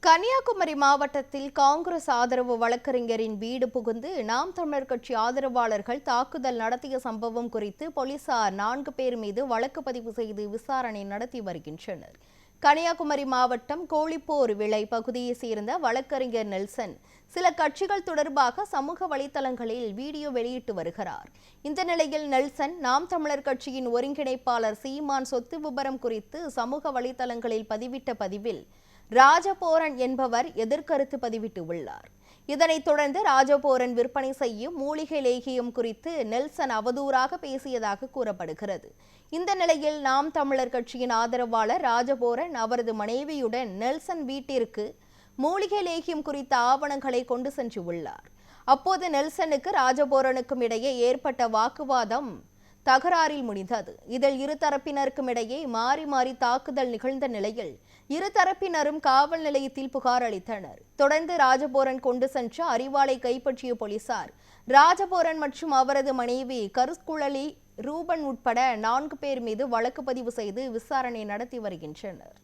கன்னியாகுமரி மாவட்டத்தில் காங்கிரஸ் ஆதரவு வழக்கறிஞரின் வீடு புகுந்து நாம் தமிழர் கட்சி ஆதரவாளர்கள் தாக்குதல் நடத்திய சம்பவம் குறித்து போலீசார் 4 பேர் மீது வழக்கு பதிவு செய்து விசாரணை நடத்தி வருகின்றனர். கன்னியாகுமரி மாவட்டம் கோழிப்போர் விளை பகுதியைச் சேர்ந்த வழக்கறிஞர் நெல்சன் சில கட்சிகள் தொடர்பாக சமூக வலைதளங்களில் வீடியோ வெளியிட்டு வருகிறார். இந்த நிலையில் நெல்சன் நாம் தமிழர் கட்சியின் ஒருங்கிணைப்பாளர் சீமான் சொத்து விபரம் குறித்து சமூக வலைதளங்களில் பதிவிட்ட பதிவில் ராஜபோரன் என்பவர் எதிர்கருத்து பதிவிட்டு உள்ளார். இதனைத் தொடர்ந்து ராஜபோரன் விற்பனை செய்யும் மூலிகை லேகியம் குறித்து நெல்சன் அவதூறாக பேசியதாக கூறப்படுகிறது. இந்த நிலையில் நாம் தமிழர் கட்சியின் ஆதரவாளர் ராஜபோரன் அவரது மனைவியுடன் நெல்சன் வீட்டிற்கு மூலிகை லேகியம் குறித்த ஆவணங்களை கொண்டு சென்றுள்ளார். அப்போது நெல்சனுக்கு ராஜபோரனுக்கும் இடையே ஏற்பட்ட வாக்குவாதம் தகராறில் முடிந்தது. இதில் இருதரப்பினருக்கும் இடையே மாறி மாறி தாக்குதல் நிகழ்ந்த நிலையில் இருதரப்பினரும் காவல் நிலையத்தில் புகார் அளித்தனர். தொடர்ந்து ராஜபோரன் கொண்டு சென்ற அரிவாளை கைப்பற்றிய போலீசார் ராஜபோரன் மற்றும் அவரது மனைவி கருஸ்குழலி ரூபன் உட்பட 4 பேர் மீது வழக்கு பதிவு செய்து விசாரணை நடத்தி வருகின்றனர்.